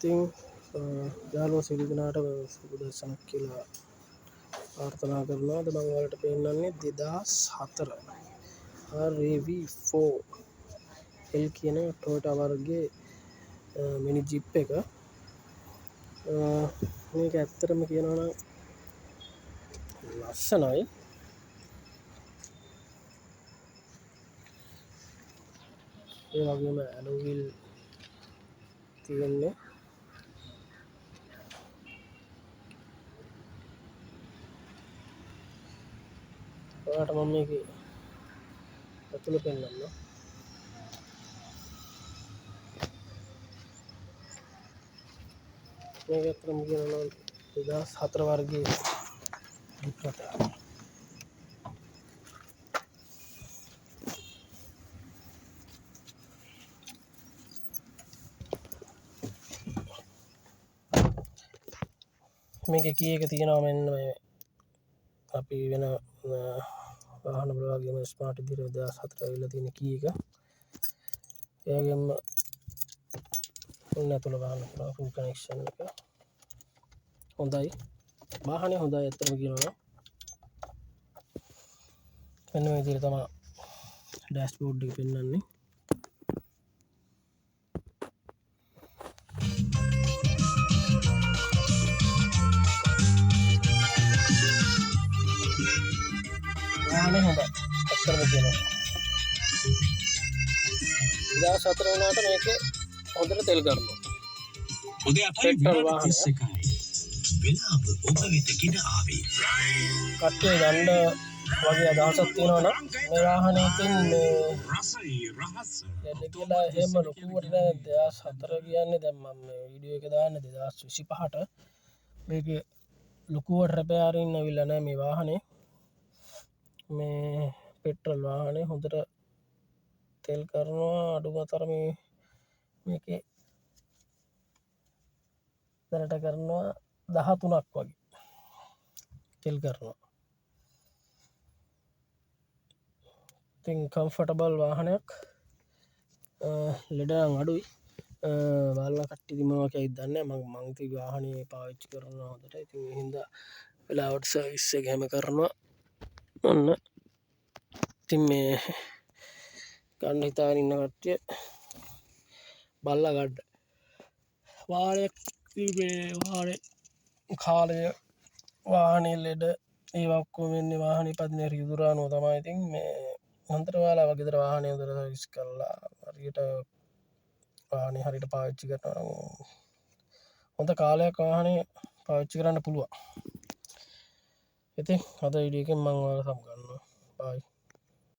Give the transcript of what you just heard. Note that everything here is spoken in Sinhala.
ඉතින් යාළුවෝ සියලු දෙනාට සුබ දවසක් කියලා ප්‍රාර්ථනා කරනවා. අද මම ඔයාලට පෙන්නන්නේ 2004 RAV4 L කියන Toyota වර්ගයේ මිනි ජිප් එක. මේක ඇත්තටම කියනවා නම් ලස්සනයි. ඒ වගේම ඇලොයි වීල් තියෙන්නේ. ඔයාලට මම මේකේ ඇතුළ පෙන්නන්නම්. මේක ඇත්තටම කියනවා නම් 2004 වර්ගයේ ජිප් එකක්. මේක කී එක තියෙනවා මෙන්න මේ අපි වෙන වාහන වල වගේම ස්මාර්ට් ඉදිරිය 2004 ඇවිල්ලා තියෙන කී එක. ඒ වගේම ඔන්න ඇතුළ ගන්න පුළුවන් ෆුල් කනෙක්ෂන් එක. හොඳයි. වාහනේ හොඳයි ඇත්තටම කියනවා. මෙන්න මේ විදිහට තමයි ඩෑෂ්බෝඩ් එක පෙන්වන්නේ. වාහනේ හොඳයි ඇත්තටම කියනවා. 2004 වුණාට මේකේ හොඳට තෙල් ගන්නවා. පෙට්‍රල් වාහනය. කට්ටිය ගන්න වගේ අදහසක් තියෙනවා නම් මේ වාහනේ තින්නේ කියලා එහෙම ලොකුවට නෑ. 2004 කියන්නේ දැන් මම මේ වීඩියෝ එක දාන්නේ 2025ට. මේකේ ලොකුවට රෙපෙයාරින් ඇවිල්ලා නෑ මේ වාහනේ. මේ පෙට්‍රල් වාහනේ හොඳට තෙල් කරනවා. අඩුම තරමේ මේකේ දැනට කරනවා 13ක් වගේ තෙල් කරනවා. ඉතින් කම්ෆර්ටබල් වාහනයක්. ලෙඩ නම් අඩුයි. බලලා කට්ටිය මොනවා කියයිද දන්නේ නැහැ. මම ඉතින් වාහනේ පාවිච්චි කරනවා හොඳට. ඉතින් ඒ හින්දා වෙලාවට සර්විස් එක හැම කරනවා. ඔන්න ඉතින් මේ ගන්න හිතාගෙන ඉන්න කට්ටිය බලලා ගන්න. වාහනයක් මේ වාහනේ කාලය වාහනේ ලෙඩ ඒවා ඔක්කොම වෙන්නේ වාහනේ පදින රියදුරානුව තමයි. ඉතින් මේ හන්දර ඔයාලා වගේ දර වාහනේ හොඳට සර්විස් කරලා හරියට වාහනේ හරියට පාවිච්චි කරනවා නම් හොඳ කාලයක් වාහනේ පාවිච්චි කරන්න පුළුවන්. ඉතින් අද වීඩියෝ එකෙන් මම ඔයාලට සමු ගන්නවා. බයි.